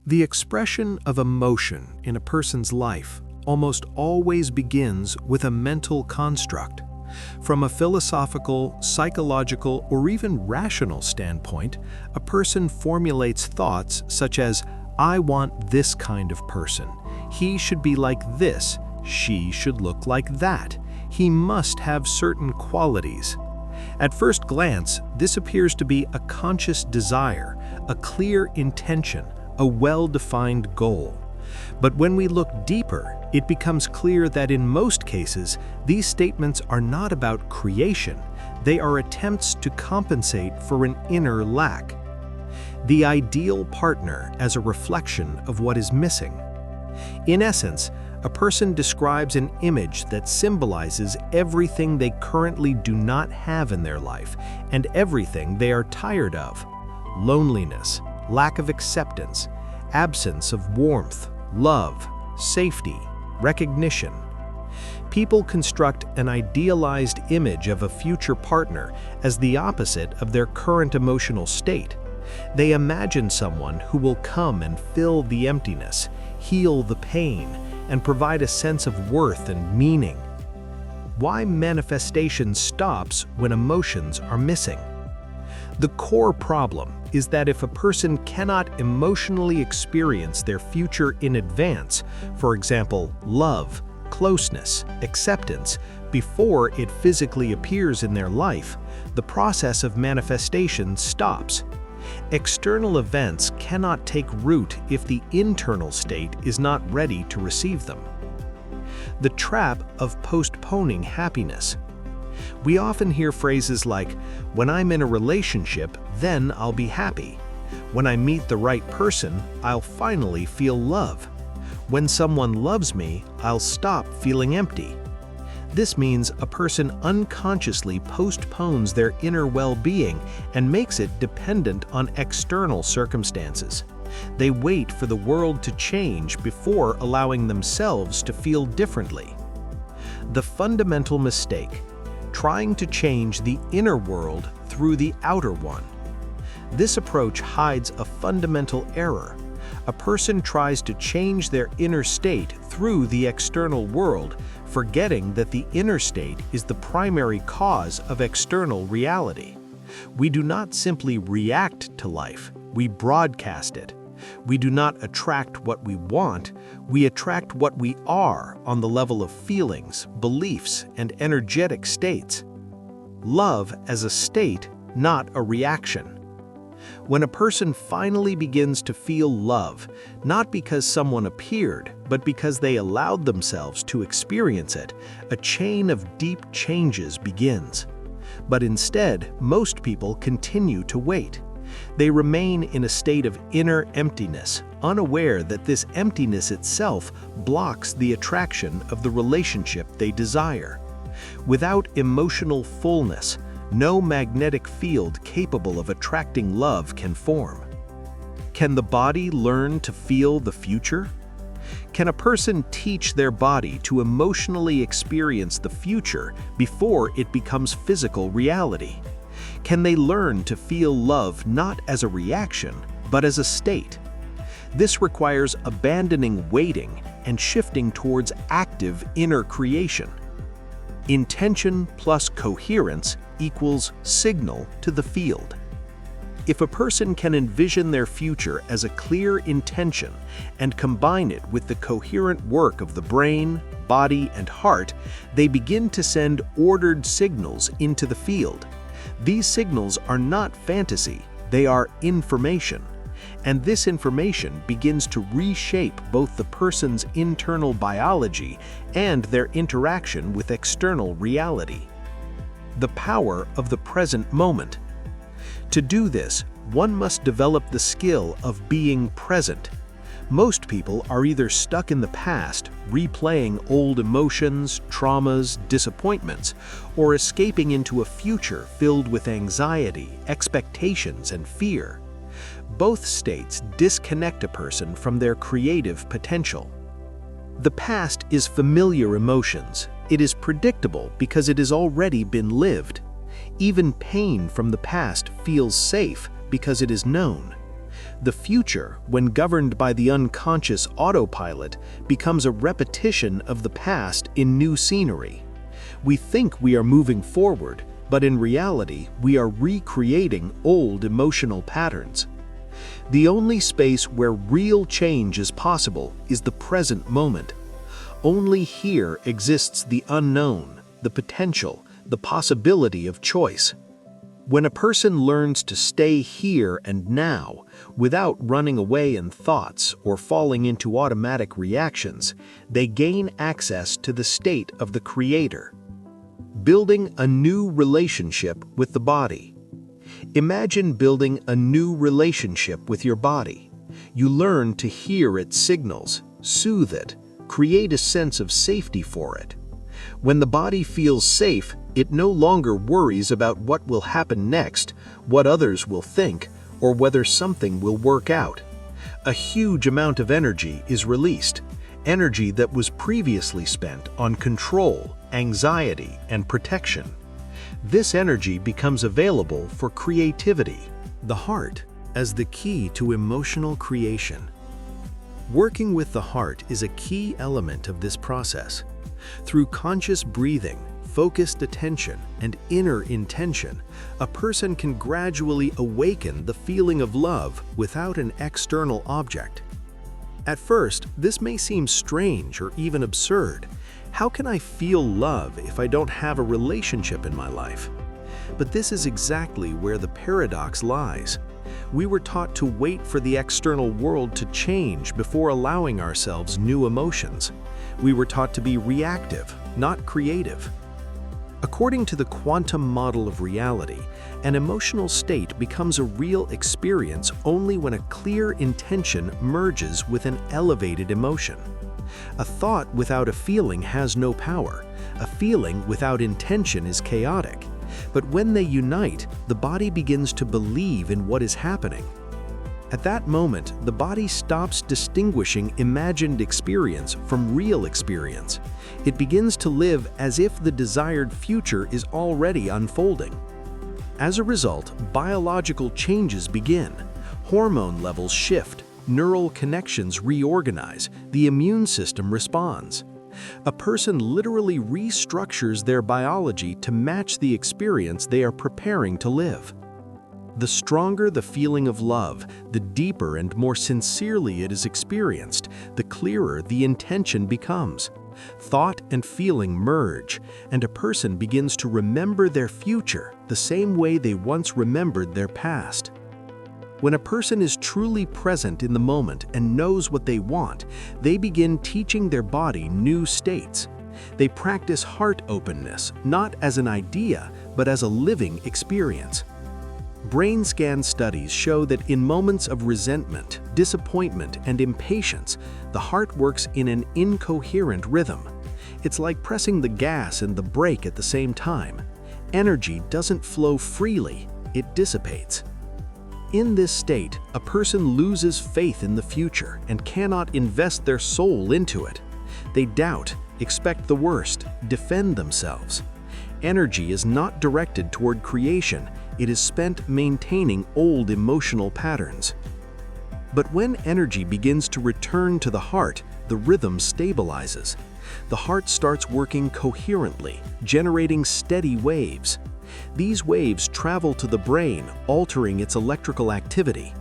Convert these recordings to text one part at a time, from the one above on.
The expression of emotion in a person's life almost always begins with a mental construct. From a philosophical, psychological, or even rational standpoint, a person formulates thoughts such as, "I want this kind of person. He should be like this. She should look like that. He must have certain qualities." At first glance, this appears to be a conscious desire, a clear intention, a well-defined goal. But when we look deeper, it becomes clear that in most cases, these statements are not about creation. They are attempts to compensate for an inner lack. The ideal partner as a reflection of what is missing. In essence, a person describes an image that symbolizes everything they currently do not have in their life and everything they are tired of: loneliness, lack of acceptance, absence of warmth, love, safety, recognition. People construct an idealized image of a future partner as the opposite of their current emotional state. They imagine someone who will come and fill the emptiness, heal the pain, and provide a sense of worth and meaning. Why manifestation stops when emotions are missing? The core problem is that if a person cannot emotionally experience their future in advance, for example, love, closeness, acceptance, before it physically appears in their life, the process of manifestation stops. External events cannot take root if the internal state is not ready to receive them. The trap of postponing happiness. We often hear phrases like, "When I'm in a relationship, then I'll be happy. When I meet the right person, I'll finally feel love. When someone loves me, I'll stop feeling empty." This means a person unconsciously postpones their inner well-being and makes it dependent on external circumstances. They wait for the world to change before allowing themselves to feel differently. The fundamental mistake: trying to change the inner world through the outer one. This approach hides a fundamental error. A person tries to change their inner state through the external world, forgetting that the inner state is the primary cause of external reality. We do not simply react to life, we broadcast it. We do not attract what we want, we attract what we are on the level of feelings, beliefs, and energetic states. Love as a state, not a reaction. When a person finally begins to feel love, not because someone appeared, but because they allowed themselves to experience it, a chain of deep changes begins. But instead, most people continue to wait. They remain in a state of inner emptiness, unaware that this emptiness itself blocks the attraction of the relationship they desire. Without emotional fullness, no magnetic field capable of attracting love can form. Can the body learn to feel the future? Can a person teach their body to emotionally experience the future before it becomes physical reality? Can they learn to feel love not as a reaction, but as a state? This requires abandoning waiting and shifting towards active inner creation. Intention plus coherence equals signal to the field. If a person can envision their future as a clear intention and combine it with the coherent work of the brain, body, and heart, they begin to send ordered signals into the field. These signals are not fantasy, they are information. And this information begins to reshape both the person's internal biology and their interaction with external reality. The power of the present moment. To do this, one must develop the skill of being present. Most people are either stuck in the past, replaying old emotions, traumas, disappointments, or escaping into a future filled with anxiety, expectations, and fear. Both states disconnect a person from their creative potential. The past is familiar emotions. It is predictable because it has already been lived. Even pain from the past feels safe because it is known. The future, when governed by the unconscious autopilot, becomes a repetition of the past in new scenery. We think we are moving forward, but in reality, we are recreating old emotional patterns. The only space where real change is possible is the present moment. Only here exists the unknown, the potential, the possibility of choice. When a person learns to stay here and now, without running away in thoughts or falling into automatic reactions, they gain access to the state of the creator. Building a new relationship with the body. Imagine building a new relationship with your body. You learn to hear its signals, soothe it, create a sense of safety for it. When the body feels safe, it no longer worries about what will happen next, what others will think, or whether something will work out. A huge amount of energy is released, energy that was previously spent on control, anxiety, and protection. This energy becomes available for creativity. The heart as the key to emotional creation. Working with the heart is a key element of this process. Through conscious breathing, focused attention, and inner intention, a person can gradually awaken the feeling of love without an external object. At first, this may seem strange or even absurd. How can I feel love if I don't have a relationship in my life? But this is exactly where the paradox lies. We were taught to wait for the external world to change before allowing ourselves new emotions. We were taught to be reactive, not creative. According to the quantum model of reality, an emotional state becomes a real experience only when a clear intention merges with an elevated emotion. A thought without a feeling has no power. A feeling without intention is chaotic. But when they unite, the body begins to believe in what is happening. At that moment, the body stops distinguishing imagined experience from real experience. It begins to live as if the desired future is already unfolding. As a result, biological changes begin. Hormone levels shift, neural connections reorganize, the immune system responds. A person literally restructures their biology to match the experience they are preparing to live. The stronger the feeling of love, the deeper and more sincerely it is experienced, the clearer the intention becomes. Thought and feeling merge, and a person begins to remember their future the same way they once remembered their past. When a person is truly present in the moment and knows what they want, they begin teaching their body new states. They practice heart openness, not as an idea, but as a living experience. Brain scan studies show that in moments of resentment, disappointment, and impatience, the heart works in an incoherent rhythm. It's like pressing the gas and the brake at the same time. Energy doesn't flow freely, it dissipates. In this state, a person loses faith in the future and cannot invest their soul into it. They doubt, expect the worst, defend themselves. Energy is not directed toward creation, it is spent maintaining old emotional patterns. But when energy begins to return to the heart, the rhythm stabilizes. The heart starts working coherently, generating steady waves. These waves travel to the brain, altering its electrical activity.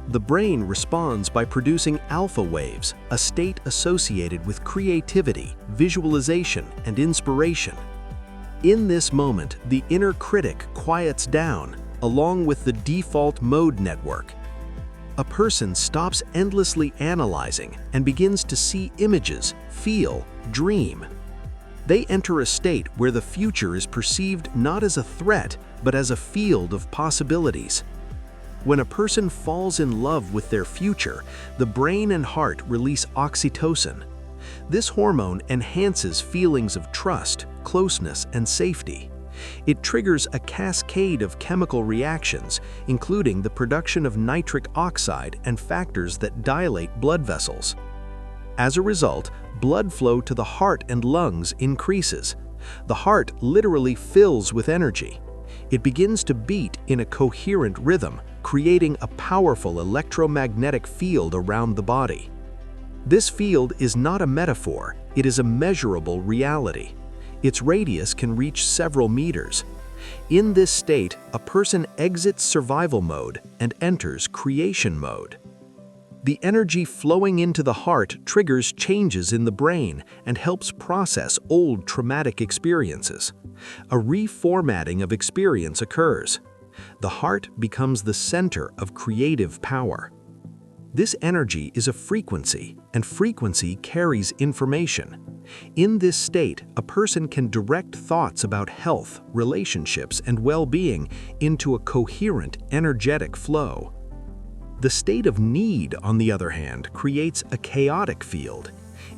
The brain responds by producing alpha waves, a state associated with creativity, visualization, and inspiration. In this moment, the inner critic quiets down, along with the default mode network. A person stops endlessly analyzing and begins to see images, feel, dream. They enter a state where the future is perceived not as a threat, but as a field of possibilities. When a person falls in love with their future, the brain and heart release oxytocin. This hormone enhances feelings of trust, closeness, and safety. It triggers a cascade of chemical reactions, including the production of nitric oxide and factors that dilate blood vessels. As a result, blood flow to the heart and lungs increases. The heart literally fills with energy. It begins to beat in a coherent rhythm, creating a powerful electromagnetic field around the body. This field is not a metaphor, it is a measurable reality. Its radius can reach several meters. In this state, a person exits survival mode and enters creation mode. The energy flowing into the heart triggers changes in the brain and helps process old traumatic experiences. A reformatting of experience occurs. The heart becomes the center of creative power. This energy is a frequency, and frequency carries information. In this state, a person can direct thoughts about health, relationships, and well-being into a coherent, energetic flow. The state of need, on the other hand, creates a chaotic field.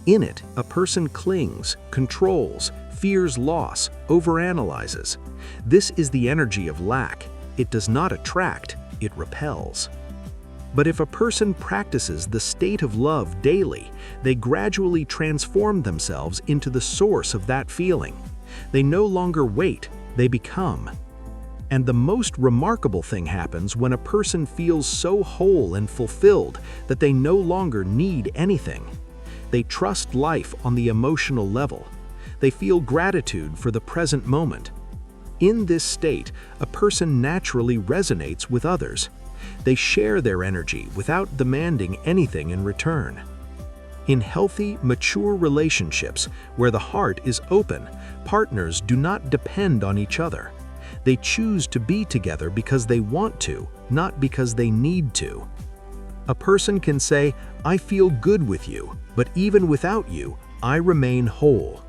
In it, a person clings, controls, fears loss, overanalyzes. This is the energy of lack. It does not attract, it repels. But if a person practices the state of love daily, they gradually transform themselves into the source of that feeling. They no longer wait, they become. And the most remarkable thing happens when a person feels so whole and fulfilled that they no longer need anything. They trust life on the emotional level. They feel gratitude for the present moment. In this state, a person naturally resonates with others. They share their energy without demanding anything in return. In healthy, mature relationships where the heart is open, partners do not depend on each other. They choose to be together because they want to, not because they need to. A person can say, "I feel good with you, but even without you, I remain whole."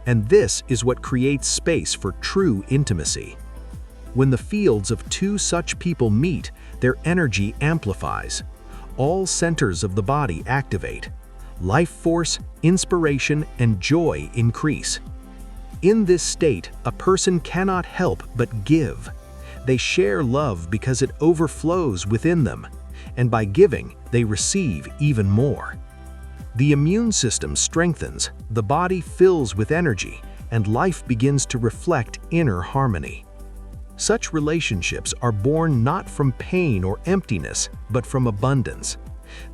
And this is what creates space for true intimacy. When the fields of two such people meet, their energy amplifies. All centers of the body activate. Life force, inspiration, and joy increase. In this state, a person cannot help but give. They share love because it overflows within them, and by giving, they receive even more. The immune system strengthens, the body fills with energy, and life begins to reflect inner harmony. Such relationships are born not from pain or emptiness, but from abundance.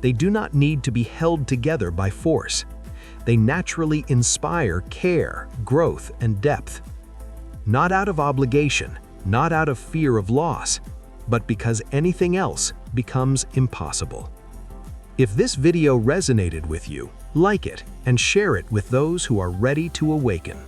They do not need to be held together by force. They naturally inspire care, growth, and depth. Not out of obligation, not out of fear of loss, but because anything else becomes impossible. If this video resonated with you, like it and share it with those who are ready to awaken.